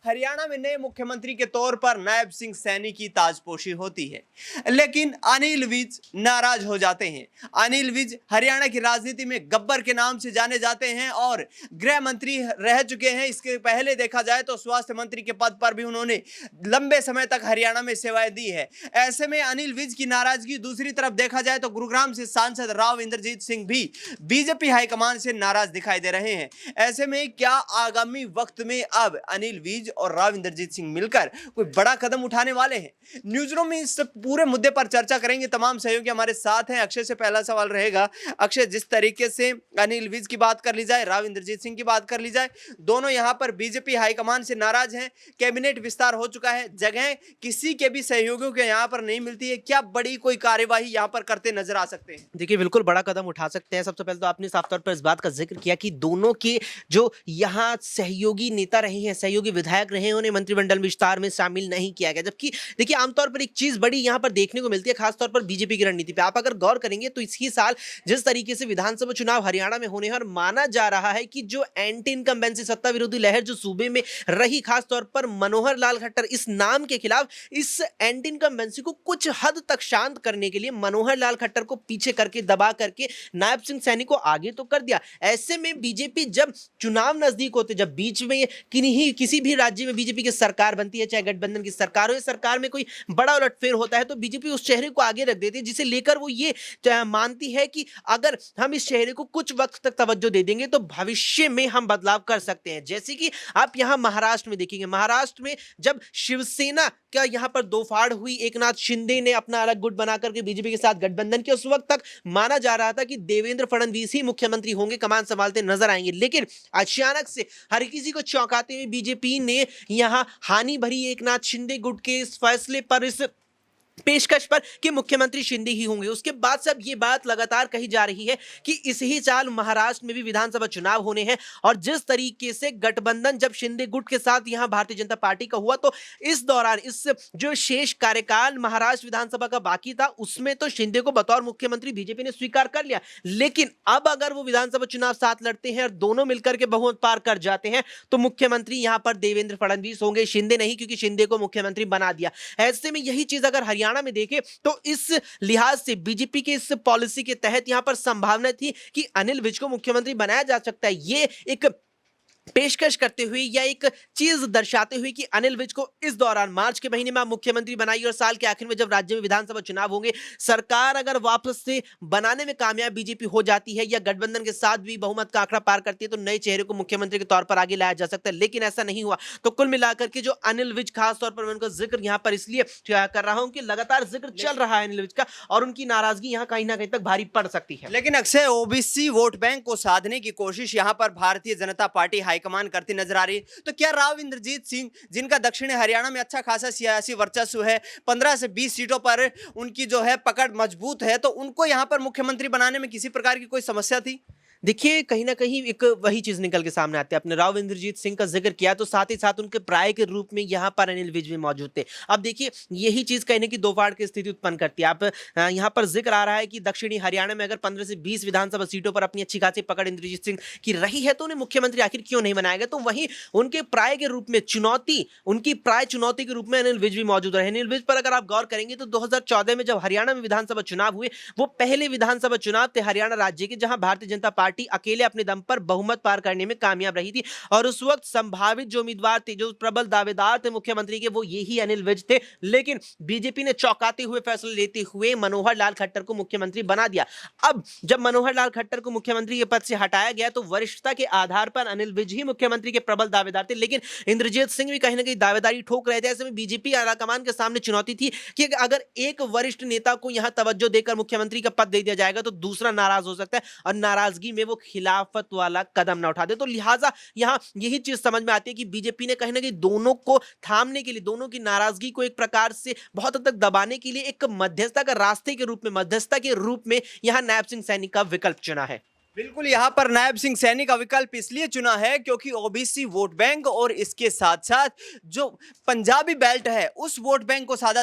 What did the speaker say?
हरियाणा में नए मुख्यमंत्री के तौर पर नायब सिंह सैनी की ताजपोशी होती है, लेकिन अनिल विज नाराज हो जाते हैं। अनिल विज हरियाणा की राजनीति में गब्बर के नाम से जाने जाते हैं और गृह मंत्री रह चुके हैं। इसके पहले देखा जाए तो स्वास्थ्य मंत्री के पद पर भी उन्होंने लंबे समय तक हरियाणा में सेवाएं दी है। ऐसे में अनिल विज की नाराजगी, दूसरी तरफ देखा जाए तो गुरुग्राम से सांसद राव इंद्रजीत सिंह भी बीजेपी हाईकमान से नाराज दिखाई दे रहे हैं। ऐसे में क्या आगामी वक्त में अब अनिल विज और राव इंद्रजीत सिंह मिलकर कोई बड़ा कदम उठाने वाले हैं? न्यूज रूम में इस पूरे मुद्दे पर चर्चा करेंगे। तमाम सहयोगी हमारे साथ हैं। अक्षय से पहला सवाल रहेगा। अक्षय, जिस तरीके से अनिल विज की बात कर ली जाए, राव इंद्रजीत सिंह की बात कर ली जाए, दोनों यहां पर बीजेपी हाईकमान से नाराज हैं। कैबिनेट विस्तार हो चुका है, जगह किसी के भी सहयोगियों के यहां पर नहीं मिलती है। क्या बड़ी कोई कार्यवाही यहां पर करते नजर आ सकते हैं? देखिए, बिल्कुल बड़ा कदम उठा सकते हैं। सबसे पहले तो आपने साफ तौर पर इस बात का जिक्र किया कि दोनों के जो यहाँ सहयोगी नेता रहे हैं, सहयोगी विधायक रहे हैं, उन्हें मंत्रिमंडल विस्तार में शामिल नहीं किया गया। जबकि देखिए, आमतौर पर एक चीज बड़ी यहाँ पर देखने को मिलती है, खासतौर पर बीजेपी की रणनीति पे आप अगर गौर करेंगे तो इसी साल जिस तरीके से विधानसभा चुनाव हरियाणा में होने हैं और माना जा रहा है कि जो एंटी इनकम्बेंसी सत्ता विरोधी लहर जो सूबे में रही, खासतौर पर मनोहर लाल खट्टर इस नाम के खिलाफ, इस एंटी इनकम्बेंसी को कुछ हद तक शांत करने के लिए मनोहर लाल खट्टर को पीछे करके, दबा करके नायब सिंह सैनी को आगे तो कर दिया। ऐसे में बीजेपी जब चुनाव नजदीक होते, जब बीच में किसी भी राज्य में बीजेपी की सरकार बनती है, चाहे गठबंधन की सरकार हो या सरकार में कोई बड़ा उलटफेर होता है, तो बीजेपी उस चेहरे को आगे रख देती है, जिसे लेकर वो ये मानती है कि अगर हम इस चेहरे को कुछ वक्त तक तवज्जो दे देंगे तो भविष्य में हम बदलाव कर सकते हैं। जैसे कि आप यहां महाराष्ट्र में देखेंगे, महाराष्ट्र में जब शिवसेना का यहां पर दो फाड़ हुई, एकनाथ शिंदे ने अपना अलग गुट बनाकर के बीजेपी के साथ गठबंधन किया, उस वक्त तक माना जा रहा था कि देवेंद्र फडणवीस ही मुख्यमंत्री होंगे, कमान संभालते नजर आएंगे। लेकिन अचानक से हर किसी को चौंकाते हुए बीजेपी ने यहां हानि भरी एकनाथ शिंदे गुट के इस फैसले पर, इस पेशकश पर कि मुख्यमंत्री शिंदे ही होंगे। उसके बाद से अब ये बात लगातार कही जा रही है कि इस ही साल महाराष्ट्र में भी विधानसभा चुनाव होने हैं और जिस तरीके से गठबंधन जब शिंदे गुट के साथ यहां भारतीय जनता पार्टी का हुआ, तो इस दौरान इस जो शेष कार्यकाल महाराष्ट्र विधानसभा का बाकी था, उसमें तो शिंदे को बतौर मुख्यमंत्री बीजेपी ने स्वीकार कर लिया। लेकिन अब अगर वो विधानसभा चुनाव साथ लड़ते हैं और दोनों मिलकर के बहुमत पार कर जाते हैं, तो मुख्यमंत्री यहां पर देवेंद्र फडणवीस होंगे, शिंदे नहीं, क्योंकि शिंदे को मुख्यमंत्री बना दिया। ऐसे में यही चीज अगर हरियाणा में देखें तो इस लिहाज से बीजेपी के इस पॉलिसी के तहत यहां पर संभावना थी कि अनिल विज को मुख्यमंत्री बनाया जा सकता है। ये एक पेशकश करते हुए या एक चीज दर्शाते हुए कि अनिल विज को इस दौरान मार्च के महीने में आप मुख्यमंत्री बनाइए और साल के आखिर में जब राज्य में विधानसभा चुनाव होंगे, सरकार अगर वापस से बनाने में कामयाब बीजेपी हो जाती है या गठबंधन के साथ भी बहुमत का आंकड़ा पार करती है, तो नए चेहरे को मुख्यमंत्री के तौर पर आगे लाया जा सकता है। लेकिन ऐसा नहीं हुआ। तो कुल मिलाकर के जो अनिल विज, खास तौर पर मैं उनका जिक्र यहां पर इसलिए कर रहा हूं कि लगातार जिक्र चल रहा है अनिल विज का और उनकी नाराजगी यहां कहीं ना कहीं तक भारी पड़ सकती है। लेकिन अक्षय, ओबीसी वोट बैंक को साधने की कोशिश यहां पर भारतीय जनता पार्टी हाईकमान करती नजर आ रही है। तो क्या राव इंद्रजीत सिंह, जिनका दक्षिणी हरियाणा में अच्छा खासा सियासी वर्चस्व है, 15 से 20 सीटों पर उनकी जो है पकड़ मजबूत है, तो उनको यहां पर मुख्यमंत्री बनाने में किसी प्रकार की कोई समस्या थी? देखिए, कहीं ना कहीं एक वही चीज निकल के सामने आती है। आपने राव इंद्रजीत सिंह का जिक्र किया, तो साथ ही साथ उनके प्राय के रूप में यहाँ पर अनिल विज भी मौजूद थे। अब देखिए, यही चीज कहने की दो फाड़ की स्थिति उत्पन्न करती है। आप यहाँ पर जिक्र आ रहा है कि दक्षिणी हरियाणा में अगर 15 से 20 विधानसभा सीटों पर अपनी अच्छी खासी पकड़ इंद्रजीत सिंह की रही है, तो उन्हें मुख्यमंत्री आखिर क्यों नहीं बनाया गया? तो वहीं उनके प्राय के रूप में उनकी प्राय चुनौती के रूप में अनिल विज भी मौजूद रहे। अनिल विज पर अगर आप गौर करेंगे तो 2014 में जब हरियाणा में विधानसभा चुनाव हुए, वो पहले विधानसभा चुनाव थे हरियाणा राज्य के जहां भारतीय जनता पार्टी अकेले अपने दम पर बहुमत पार करने में कामयाब रही थी और उस वक्त संभावित जो उम्मीदवार थे, जो प्रबल दावेदार थे मुख्यमंत्री के, वो यही अनिल विज थे। लेकिन बीजेपी ने चौंकाते हुए फैसला लेते हुए मनोहर लाल खट्टर को मुख्यमंत्री बना दिया। अब जब मनोहर लाल खट्टर को मुख्यमंत्री के पद से हटाया गया, तो वरिष्ठता के आधार पर अनिल विज ही मुख्यमंत्री के प्रबल दावेदार थे। लेकिन इंद्रजीत सिंह भी कहीं ना कहीं दावेदारी ठोक रहे थे। ऐसे में बीजेपी आलाकमान के सामने चुनौती थी कि अगर एक वरिष्ठ नेता को यहां तवज्जो देकर मुख्यमंत्री का पद दे दिया जाएगा, तो दूसरा नाराज हो सकता है और नाराजगी में वो खिलाफत वाला कदम ना उठा दे। तो लिहाजा यहां यही चीज समझ में आती है कि बीजेपी ने कहीं ना कहीं दोनों को थामने के लिए, दोनों की नाराजगी को एक प्रकार से बहुत हद तक दबाने के लिए एक मध्यस्थता का रास्ते के रूप में, मध्यस्थता के रूप में यहां नायब सिंह सैनी का विकल्प चुना है। बिल्कुल, यहां पर नायब सिंह सैनी का विकल्प इसलिए चुना है क्योंकि ओबीसी वोट बैंक और इसके साथ साथ जो पंजाबी बेल्ट है, उस वोट बैंक को साधा